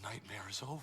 nightmare is over.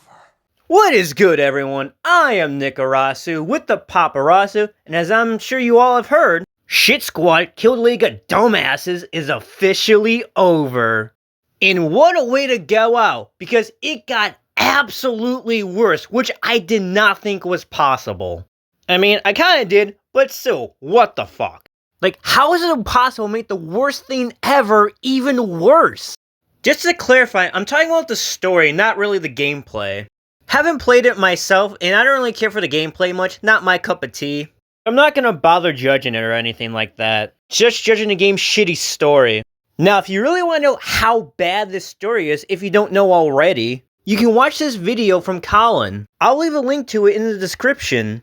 What is good, everyone? I am Nikarasu with the Paparazzo, and as I'm sure you all have heard, Shit Squad Killed League of Dumbasses is officially over. And what a way to go out, because it got absolutely worse, which I did not think was possible. I mean, I kinda did, but still, what the fuck? Like, how is it possible to make the worst thing ever even worse? Just to clarify, I'm talking about the story, not really the gameplay. Haven't played it myself, and I don't really care for the gameplay much, not my cup of tea. I'm not gonna bother judging it or anything like that. Just judging the game's shitty story. Now, if you really want to know how bad this story is, if you don't know already, you can watch this video from Colin. I'll leave a link to it in the description.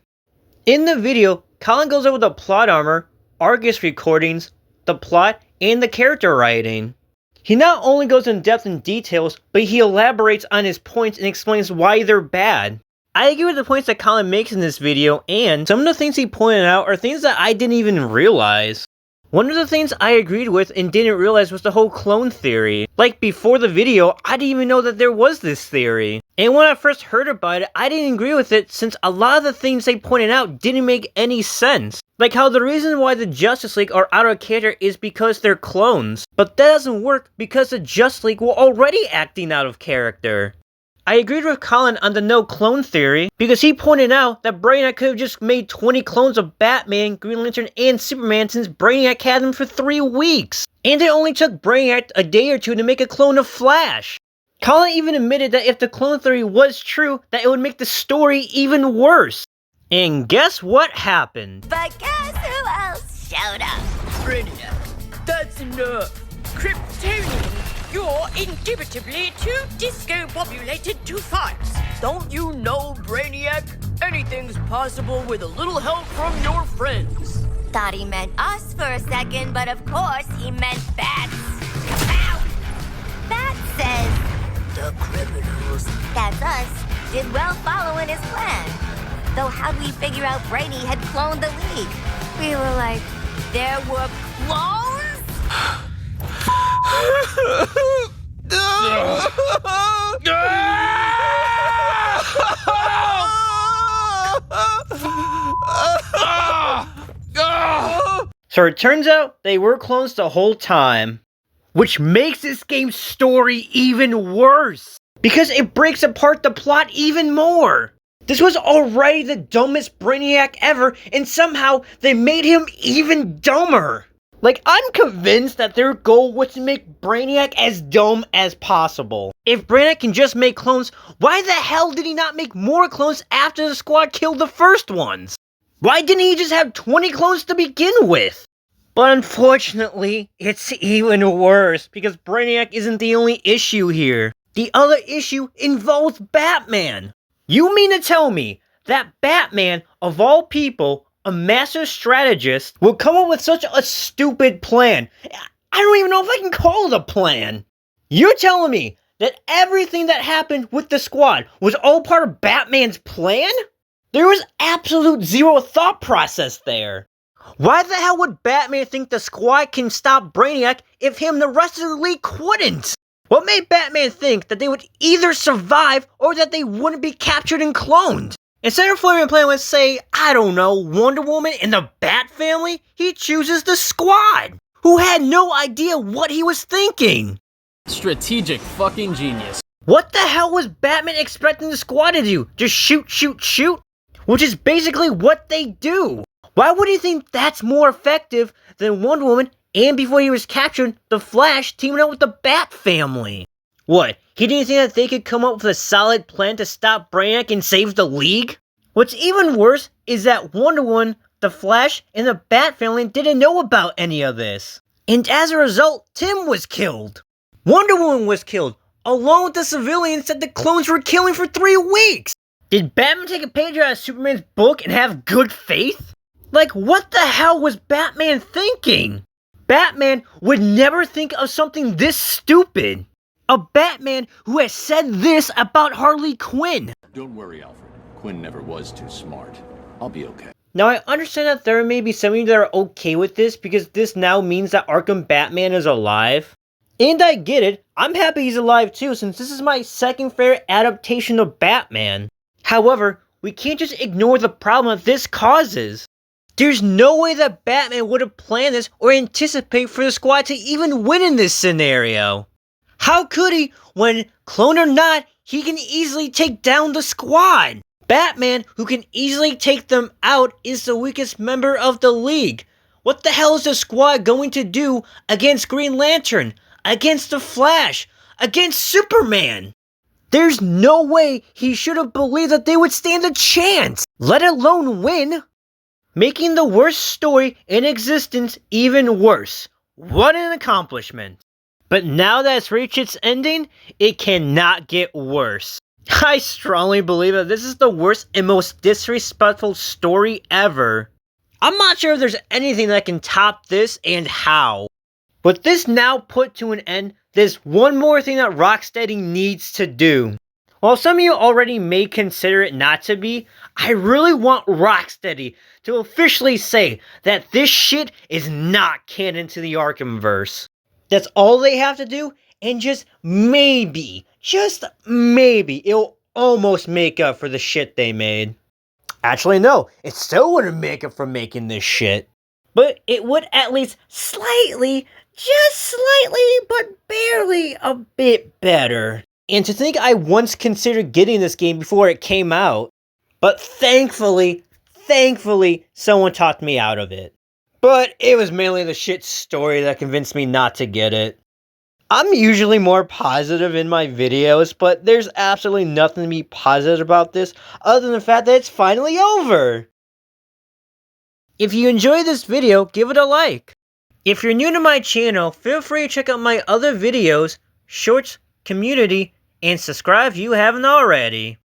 In the video, Colin goes over the plot armor, Argus recordings, the plot, and the character writing. He not only goes in depth in details, but he elaborates on his points and explains why they're bad. I agree with the points that Colin makes in this video, and some of the things he pointed out are things that I didn't even realize. One of the things I agreed with and didn't realize was the whole clone theory. Like, before the video, I didn't even know that there was this theory. And when I first heard about it, I didn't agree with it since a lot of the things they pointed out didn't make any sense. Like how the reason why the Justice League are out of character is because they're clones. But that doesn't work because the Justice League were already acting out of character. I agreed with Colin on the no clone theory because he pointed out that Brainiac could have just made 20 clones of Batman, Green Lantern, and Superman since Brainiac had them for 3 weeks. And it only took Brainiac a day or 2 to make a clone of Flash. Colin even admitted that if the clone theory was true, that it would make the story even worse. And guess what happened? But guess who else showed up? Brainiac, that's enough. Kryptonian, you're indubitably too disco-populated to fight. Don't you know, Brainiac? Anything's possible with a little help from your friends. Thought he meant us for a second, but of course he meant bats. Ow! Bat says, The criminals. that's us, did well following his plan. Though how'd we figure out Brady had cloned the League? We were like, there were clones? So it turns out they were clones the whole time. Which makes this game's story even worse. Because it breaks apart the plot even more. This was already the dumbest Brainiac ever, and somehow they made him even dumber. Like, I'm convinced that their goal was to make Brainiac as dumb as possible. If Brainiac can just make clones, why the hell did he not make more clones after the squad killed the first ones? Why didn't he just have 20 clones to begin with? But unfortunately, it's even worse, because Brainiac isn't the only issue here. The other issue involves Batman. You mean to tell me that Batman, of all people, a master strategist, will come up with such a stupid plan? I don't even know if I can call it a plan. You're telling me that everything that happened with the squad was all part of Batman's plan? There was absolute zero thought process there. Why the hell would Batman think the squad can stop Brainiac if him and the rest of the League couldn't? What made Batman think that they would either survive or that they wouldn't be captured and cloned? Instead of forming a plan with, say, I don't know, Wonder Woman and the Bat family, he chooses the squad, who had no idea what he was thinking. Strategic fucking genius. What the hell was Batman expecting the squad to do? Just shoot, shoot, shoot? Which is basically what they do. Why would he think that's more effective than Wonder Woman and, before he was captured, the Flash teaming up with the Bat family? What, he didn't think that they could come up with a solid plan to stop Brainiac and save the League? What's even worse is that Wonder Woman, the Flash, and the Bat family didn't know about any of this. And as a result, Tim was killed. Wonder Woman was killed, along with the civilians that the clones were killing for 3 weeks. Did Batman take a page out of Superman's book and have good faith? Like, what the hell was Batman thinking? Batman would never think of something this stupid. A Batman who has said this about Harley Quinn. Don't worry, Alfred. Quinn never was too smart. I'll be okay. Now, I understand that there may be some of you that are okay with this because this now means that Arkham Batman is alive. And I get it, I'm happy he's alive too, since this is my second favorite adaptation of Batman. However, we can't just ignore the problem that this causes. There's no way that Batman would have planned this or anticipate for the squad to even win in this scenario. How could he, when, clone or not, he can easily take down the squad? Batman, who can easily take them out, is the weakest member of the League. What the hell is the squad going to do against Green Lantern, against the Flash, against Superman? There's no way he should have believed that they would stand a chance, let alone win. Making the worst story in existence even worse. What an accomplishment. But now that it's reached its ending, it cannot get worse. I strongly believe that this is the worst and most disrespectful story ever. I'm not sure if there's anything that can top this and how. With this now put to an end, there's one more thing that Rocksteady needs to do. While some of you already may consider it not to be, I really want Rocksteady to officially say that this shit is not canon to the Arkhamverse. That's all they have to do, and just maybe, it'll almost make up for the shit they made. Actually, no, it still wouldn't make up for making this shit. But it would at least slightly, just slightly, but barely a bit better. And to think I once considered getting this game before it came out. But thankfully, someone talked me out of it. But it was mainly the shit story that convinced me not to get it. I'm usually more positive in my videos, but there's absolutely nothing to be positive about this other than the fact that it's finally over. If you enjoyed this video, give it a like. If you're new to my channel, feel free to check out my other videos, shorts, community, and subscribe if you haven't already.